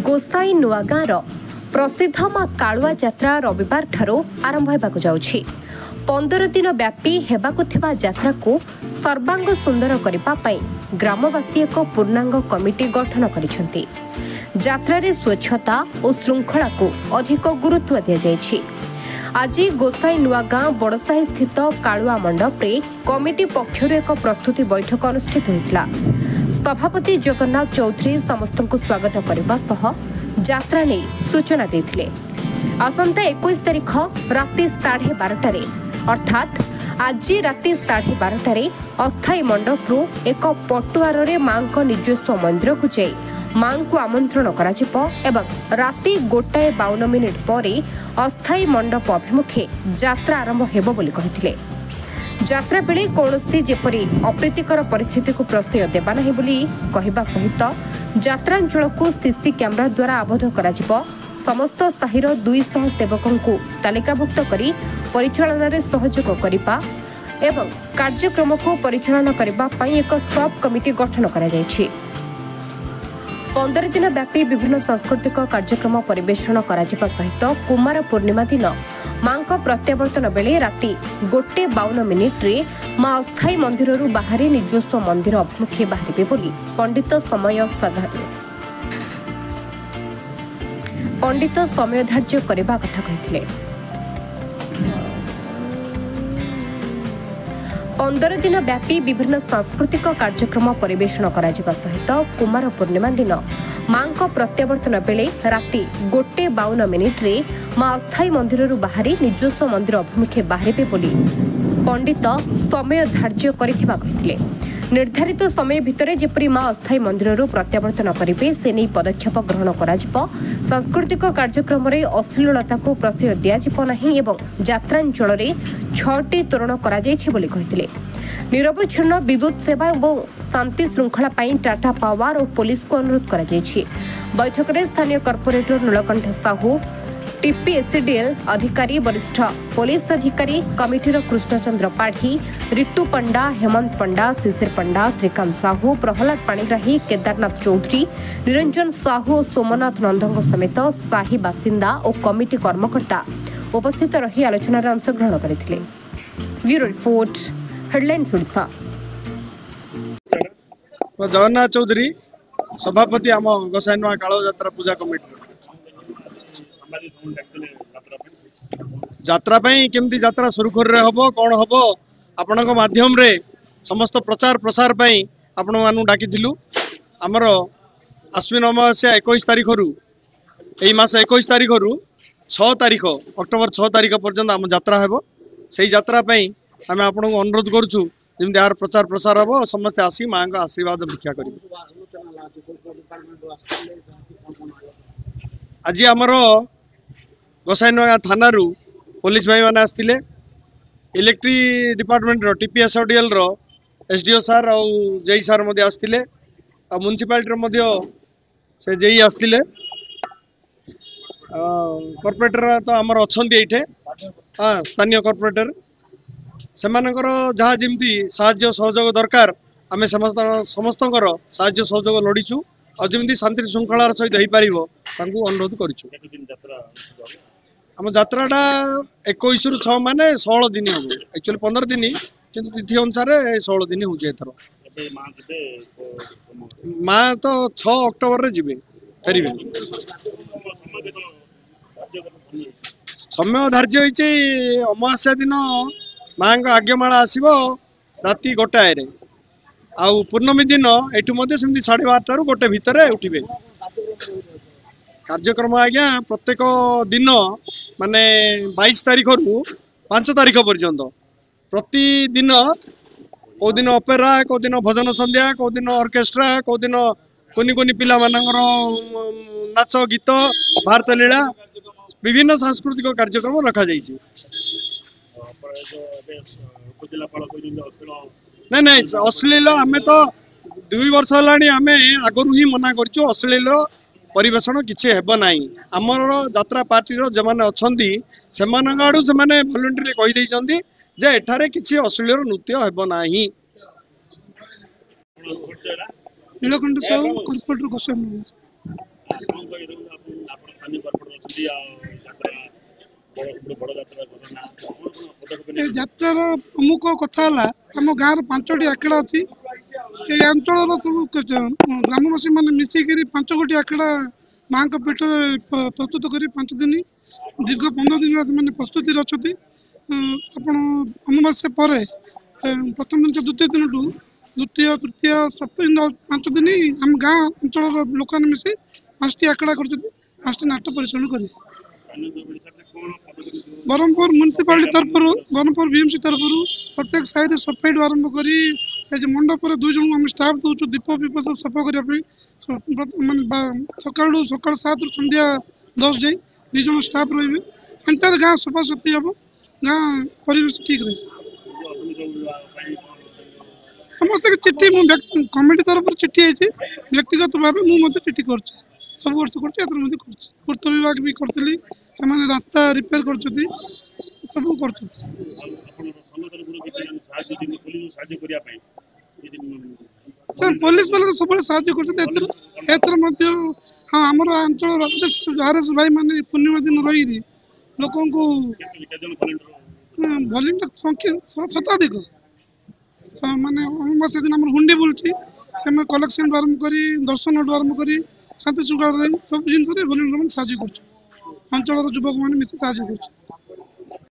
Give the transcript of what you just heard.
गोसाई नुआगाँर प्रसिद्ध मां कालुआ यात्रा रविवार ठारू आरंभ होगाकू जाउछि। 15 दिन व्यापी हेबाकू थिबा यात्रा को सर्वांग सुंदर करिबा पई ग्रामवासी एक पूर्णांग कमिटी गठन करिसेंती। यात्रा रे स्वच्छता और श्रृंखला को अधिक गुरुत्व दिया जायछि। आज गोसाई नुआगाँ बड़साही स्थित कालुआ मंडप रे कमिटी पक्षरु एक प्रस्तुति बैठक अनुष्ठित होइतिला। सभापति जगन्नाथ चौधरी समस्त को स्वागत करने सह यात्रा ने सूचना देथिले। आसंता 21 तारीख राति 12:30 अर्थात आज राति 12:30 अस्थायी मंडप रू एक पटुआर रे मां को निजस्व मंदिर को जाई मां को आमंत्रण कराजिबो एवं राति 1:52 पर अस्थायी मंडप अभिमुखे यात्रा आरंभ हेबो बोली कहिथिले। यात्रा बेले कौनसी जेपरी अप्रीतिकर परिस्थिति को प्रश्रय देवा नहीं बोली कहवा सहित यात्रांचल को सीसी कैमेरा द्वारा आबद्ध कराजिबो। समस्त साहिर 200 सेवकों को तालिकाभुक्त करी परिचालन रे सहयोग करिबा एवं कार्यक्रम को परिचालन करबा पई एक सब कमिटी गठन करा जायछि। 15 दिन व्यापी विभिन्न सांस्कृतिक कार्यक्रम परिवेषण कराजिबा सहित कुमार पूर्णिमा दिन मां को प्रत्यावर्तन बेले राति 1:52 रे मां अस्थायी मंदिर बाहरी निजस्व मंदिर अभिमुखे बाहरिबे बोली पंडित समय धार्य करबा कथा कहिथिले। 15 दिन व्यापी विभिन्न सांस्कृतिक कार्यक्रम परिवेषण कराजिबा सहित कुमार पूर्णिमा दिन मां को प्रत्यावर्तन बेले राति 1:52 रे मां अस्थायी मंदिर बाहरी निजस्व मंदिर अभिमुखे बाहरिबे बोली पंडित समय धार्य करिथिबा कहिथिले। निर्धारित समय भितर जेपरी मां अस्थायी मंदिर प्रत्यावर्तन करेंगे से नहीं पदक्षेप ग्रहण करा। सांस्कृतिक कार्यक्रम में अश्लीलता को प्रश्रय दिज्व नहीं एवं यात्रांचल में 6टी तोरण कर निरवच्छिन्न विद्युत सेवा और शांति श्रृंखला टाटा पावर और पुलिस को अनुरोध कर बैठक में स्थानीय कॉर्पोरेटर नीलकंठ साहू टीपीएससीडीएल अधिकारी वरिष्ठ पुलिस अधिकारी कमिटीर कृष्णचंद्र पाढ़ी रितु पंडा हेमंत पंडा शिशिर पंडा श्रीकांत साहू प्रहलाद पाणिग्राही केदारनाथ चौधरी निरंजन साहू और सोमनाथ नंदों समेत साही बासिंदा और कमिटी कर्मकर्ता उपस्थित रही आलोचना अंशग्रहण करथिले। Bureau report headlines Odisha. Jagannath Chaudhary सभापति आम गोसाईनुआ कालुआ यात्रा पूजा कमिटी यात्रा केमती यात्रा सुरखुर हम कौन हम आपण माध्यम रे समस्त प्रचार प्रसार आपण मानू डाकी आमर आश्विन अमावास्या 21 तारीख रु यही मास 21 तारीख रु 6 तारीख अक्टोबर 6 तारीख पर्यंत आम यात्रा हेबो। सेही यात्रा आम आपण को अनुरोध करूँ जमी यार प्रचार प्रसार हम समस्ते आसी माँ का आशीर्वाद भिक्षा कर। आज आमर गोसाईनुआ थाना पुलिस भाई मैंने आसते इलेक्ट्रिक डिपार्टमेंट टीपीएससीडीएल एसडीओ सार और जेई सार आसते म्युनिसिपालिटी से जेई आसते कॉर्पोरेटर तो आमर अच्छा ये हाँ स्थानीय कॉर्पोरेटर से जहाँ जमी साहाय्य सहयोग दरकार आम समस्त साहाय्य सहयोग लोड़ीचु और जमी शांति श्रृंखलार सहित हो पार अनुरोध करूँ। आम यात्राटा 21 रु 6 माने 16 दिन हम एक्चुअली 15 दिन किंतु तिथि अनुसार 16 दिन हो। माँ तो 6 अक्टोबर रे जीवे फेरबे। समय धार्य होइछि अमावास्या दिन माँ का आज्ञामाला आसीबो राति 1:00 आउ पूर्णमी दिन एठु मध्य सेमती 12:30 रु 1 भितर उठिबे। कार्यक्रम आज्ञा प्रत्येक दिन माने 22 तारीख रु 5 तारीख पर्यंत प्रतिदिन कौ दिन अपेरा कौ दिन भजन संध्या कौ दिन ऑर्केस्ट्रा कौ दिन कोनी कोनी पिला मानकर नाच गीत भारत लीला विभिन्न सांस्कृतिक कार्यक्रम रखा जाइए। नहीं नहीं अश्लील आम तो 2 वर्ष है आम आगु ही मना कर अश्लील परिवेषण किसी हेब नहीं। आमर यात्रा पार्टी जो मैंने अच्छा से आड़ू से वॉलंटरी कहीदे जे एठारे किसी अश्लील नृत्य हेब नहीं। नीलकंठ साहू कॉर्पोरेटर गोसाईनुआ ଏ ଯାତ୍ରାର ପ୍ରମୁଖ କଥା ହେଲା ଆମ ଗାଁର 5ଟି ଆଖେଡ଼ା ଅଛି। এই ଅଞ୍ଚଳର ସବୁ ଗ୍ରାମବାସୀ ମାନେ ମିଶିକିରି 5 ଗୋଟି ଆଖେଡ଼ା ମାଙ୍କ ପୀଠରେ ପ୍ରସ୍ତୁତ କରି 5 ଦିନ ଦୀର୍ଘ 15 ଦିନ ସେମାନେ ପ୍ରସ୍ତୁତିରେ ଅଛନ୍ତି। ଆପଣ ଅମାବାସ୍ୟା ପରେ ପ୍ରଥମ ଦିନ ଦ୍ୱିତୀୟ ଦିନଠୁ ଦ୍ୱିତୀୟ ତୃତୀୟ ସପ୍ତମ ଦିନ 5 ଦିନ ଆମ ଗାଁ ଅଞ୍ଚଳର ଲୋକମାନେ ମିଶି 5ଟି ଆଖେଡ଼ା କରୁଛନ୍ତି। 5ଟି ନାଟ ପରିଚାଳନା କରିବେ। ବ୍ରହ୍ମପୁର ମ୍ୟୁନିସିପାଲିଟି ତରଫରୁ ବ୍ରହ୍ମପୁର ବିଏମସି ତରଫରୁ ପ୍ରତ୍ୟେକ ସାହିରେ ସଫେଇଠୁ ଆରମ୍ଭ କରି এই যে ମଣ୍ଡପରେ 2 ଜଣଙ୍କୁ ଆମେ ଷ୍ଟାଫ୍ ଦେଉଛୁ ଦୀପ ଫିପ ସବୁ ସଫା କରିବା ପାଇଁ। ମାନେ ସକାଳ 7ରୁ ସନ୍ଧ୍ୟା 10 ଯାଏ 2 ଜଣ ଷ୍ଟାଫ୍ ରହିବେ। ଏଣ୍ଟାର ଗାଁ ସଫାସଫି ହେବ, ଗାଁ ପରିବେଶ ଠିକ୍ ରହିବ। ସମସ୍ତଙ୍କ ଚିଠି ମୁଁ କମିଟି ତରଫରୁ ଚିଠି ହେଇଛି, ବ୍ୟକ୍ତିଗତ ଭାବେ ମୁଁ ମଧ୍ୟ ଚିଠି କରୁଛି। ସବୁ ବର୍ଷ କରୁଛି, ଏଥର ମଧ୍ୟ କରୁଛି। ପୂର୍ତ୍ତ ବିଭାଗ ବି କରିଥିଲି, ସେମାନେ ରାସ୍ତା ରିପେୟାର କରୁଛନ୍ତି, ସବୁ କରୁଛନ୍ତି। ସାର୍ ପୋଲିସ ବାଲା ତ ସବୁବେଳେ ସାହାଯ୍ୟ କରୁଛନ୍ତି। ଏଥର ମଧ୍ୟ ହଁ ଆମର ଅଞ୍ଚଳର ଆର୍ଏସ୍ ଭାଇ ମାନେ ପୂର୍ଣ୍ଣିମା ଦିନ ରହିକିରି ଲୋକଙ୍କୁ ଭଲ୍ୟୁଣ୍ଟର ସଂଖ୍ୟା ଶତାଧିକ ମାନେ ଅମାବାସ୍ୟା ଦିନ ଆମର ହୁଣ୍ଡି ବୁଲୁଛି, ସେମାନେ କଲେକ୍ସନଠୁ ଆରମ୍ଭ କରି ଦର୍ଶନଠୁ ଆରମ୍ଭ କରି ଶାନ୍ତି ଶୃଙ୍ଖଳାରେ ସବୁ ଜିନିଷରେ ଭଲ୍ୟୁଣ୍ଟର ମାନେ ସାହାଯ୍ୟ କରୁଛନ୍ତି। ଅଞ୍ଚଳର ଯୁବକମାନେ ମିଶି ସାହାଯ୍ୟ କରୁଛନ୍ତି।